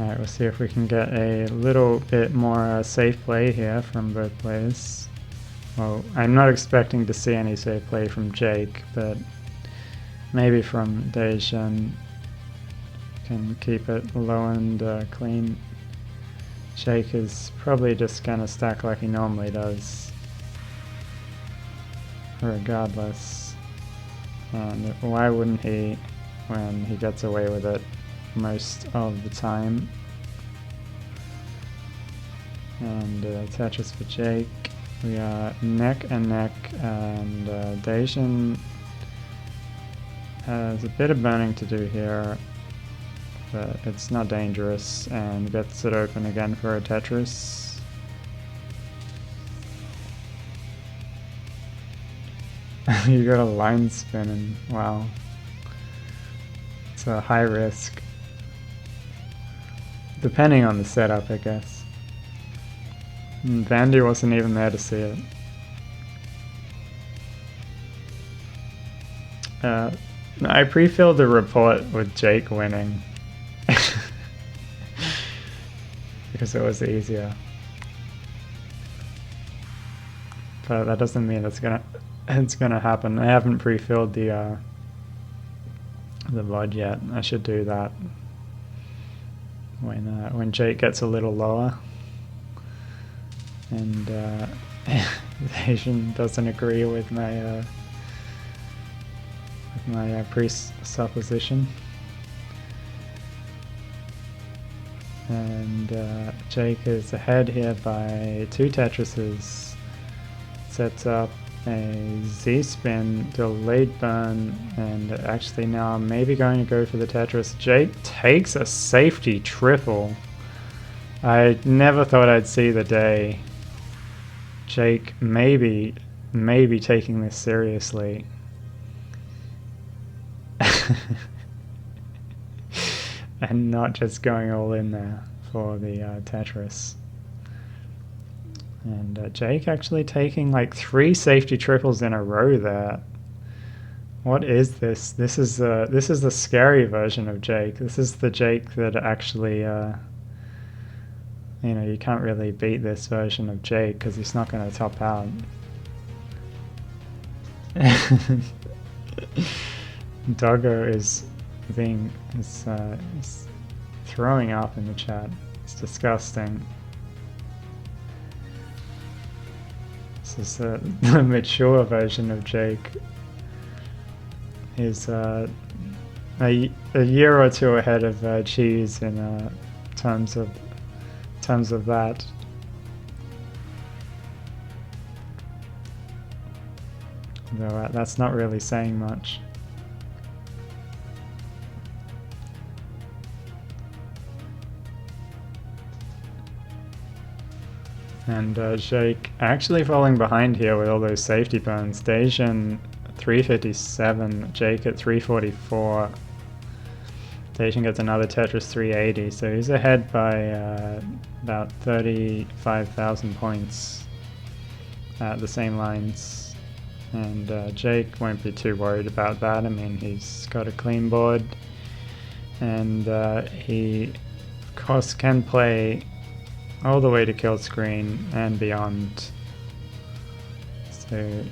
Alright, we'll see if we can get a little bit more safe play here from both players. Well, I'm not expecting to see any safe play from Jake, but maybe from Daishin. Can keep it low and clean. Jake is probably just gonna stack like he normally does, regardless. And why wouldn't he when he gets away with it most of the time? And Tetris for Jake. We are neck and neck, and Daishin has a bit of burning to do here, but it's not dangerous, and gets it open again for a Tetris. You got a line spinning, wow. It's a high risk. Depending on the setup, I guess. Vandy wasn't even there to see it. I pre-filled the report with Jake winning. Because it was easier. But that doesn't mean it's gonna happen. I haven't pre-filled the VOD yet. I should do that when Jake gets a little lower. And Asian doesn't agree with my presupposition. And Jake is ahead here by 2 Tetrises. Sets up a Z-spin, delayed burn, and actually now I'm maybe going to go for the Tetris. Jake takes a safety triple. I never thought I'd see the day. Jake maybe taking this seriously. And not just going all in there for the Tetris. And Jake actually taking like 3 safety triples in a row there. What is this? This is the scary version of Jake. This is the Jake that actually you know, you can't really beat this version of Jake because he's not going to top out. Doggo is throwing up in the chat. It's disgusting. This is the mature version of Jake. He's a year or 2 ahead of Cheese in terms of that. Though that's not really saying much. And Jake actually falling behind here with all those safety burns. Daishin 357, Jake at 344. Daishin gets another Tetris 380, so he's ahead by about 35,000 points at the same lines. And Jake won't be too worried about that. I mean, he's got a clean board, and he, of course, can play all the way to kill screen and beyond. So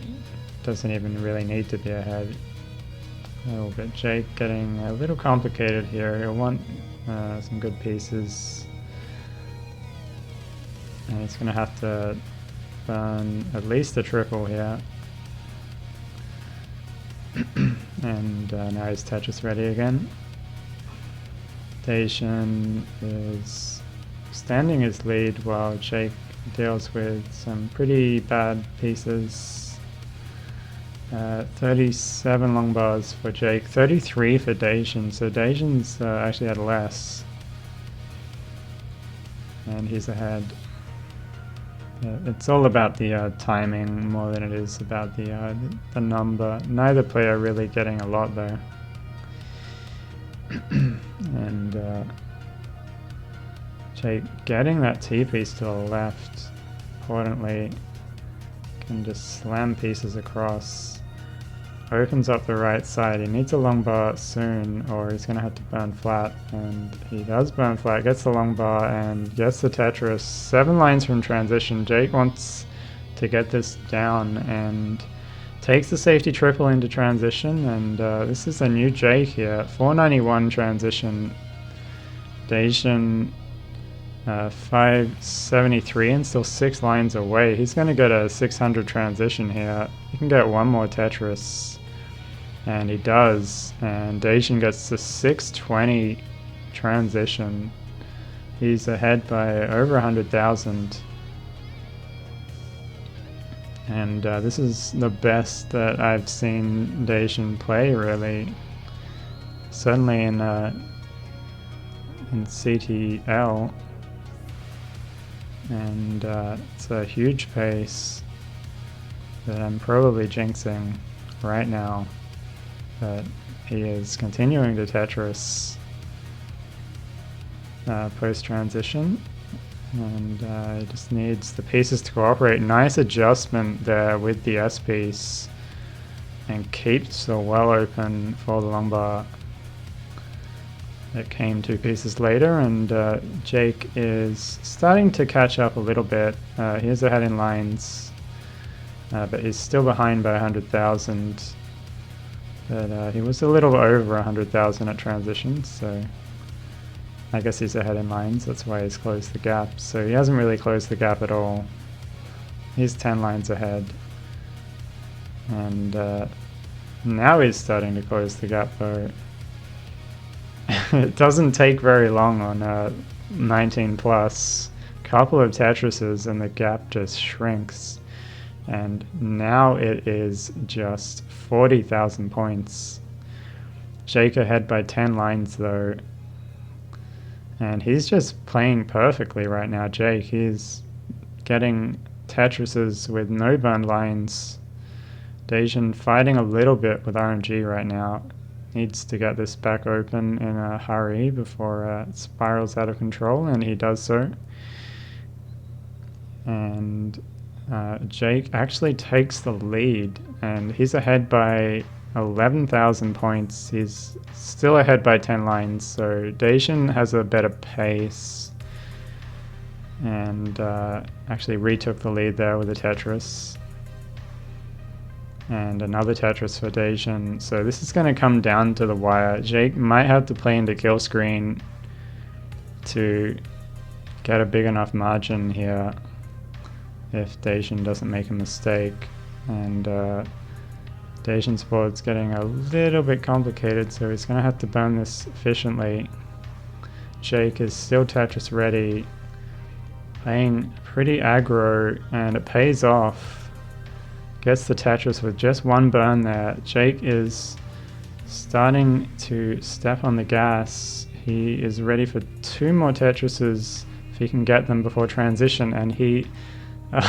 doesn't even really need to be ahead. Oh, but Jake getting a little complicated here. He'll want some good pieces. And he's going to have to burn at least a triple here. And now he's Tetris ready again. Daishin is extending his lead while Jake deals with some pretty bad pieces. 37 long bars for Jake, 33 for Daishin, so Daishin's actually had less. And he's ahead. It's all about the timing more than it is about the number. Neither player really getting a lot though. And Jake getting that T-piece to the left, importantly, can just slam pieces across. opens up the right side. He needs a long bar soon, or he's going to have to burn flat. And he does burn flat, gets the long bar, and gets the Tetris. 7 lines from transition. Jake wants to get this down and takes the safety triple into transition. And this is a new Jake here. 491 transition. Dacian 573 and still 6 lines away. He's going to get a 600 transition here. He can get one more Tetris, and he does. And Dacian gets the 620 transition. He's ahead by over 100,000. And this is the best that I've seen Dacian play, really. Certainly in CTL. And it's a huge pace that I'm probably jinxing right now, but he is continuing to Tetris post-transition, and he just needs the pieces to cooperate. Nice adjustment there with the S-piece, and keeps the well open for the long bar. It came 2 pieces later, and Jake is starting to catch up a little bit. He is ahead in lines, but he's still behind by 100,000. But he was a little over 100,000 at transition, so I guess he's ahead in lines. That's why he's closed the gap. So he hasn't really closed the gap at all. He's 10 lines ahead. And now he's starting to close the gap, though. It doesn't take very long on 19 plus. Couple of Tetrises and the gap just shrinks. And now it is just 40,000 points. Jake ahead by 10 lines though. And he's just playing perfectly right now, Jake. He's getting Tetrises with no burned lines. Dacian fighting a little bit with RNG right now. Needs to get this back open in a hurry before it spirals out of control, and he does so. And Jake actually takes the lead, and he's ahead by 11,000 points. He's still ahead by 10 lines, so Dacian has a better pace, and actually retook the lead there with a Tetris. And another Tetris for Dacian. So this is going to come down to the wire. Jake might have to play into kill screen to get a big enough margin here if Dacian doesn't make a mistake. And Dacian's board's getting a little bit complicated, so he's going to have to burn this efficiently. Jake is still Tetris ready, playing pretty aggro, and it pays off. Gets the Tetris with just 1 burn there. Jake is starting to step on the gas. He is ready for 2 more Tetrises if he can get them before transition, and he...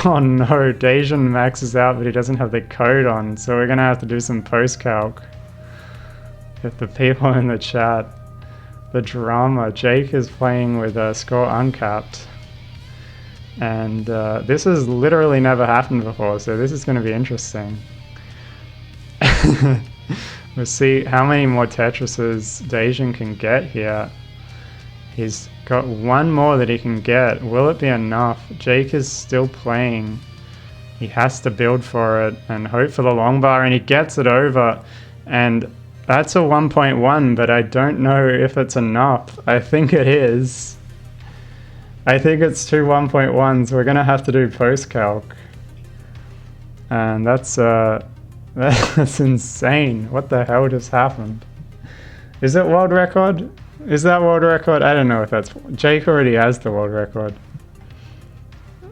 Oh no, Dacian maxes out, but he doesn't have the code on, so we're going to have to do some post-calc. If the people in the chat, the drama. Jake is playing with a score uncapped. And this has literally never happened before, so this is going to be interesting. We'll see how many more Tetrises Dacian can get here. He's got 1 more that he can get. Will it be enough? Jake is still playing. He has to build for it and hope for the long bar, and he gets it over. And that's a 1.1, but I don't know if it's enough. I think it is. I think it's 2 1.1s. We're going to have to do post-calc. And that's insane. What the hell just happened? Is it world record? Is that world record? I don't know if that's... Jake already has the world record.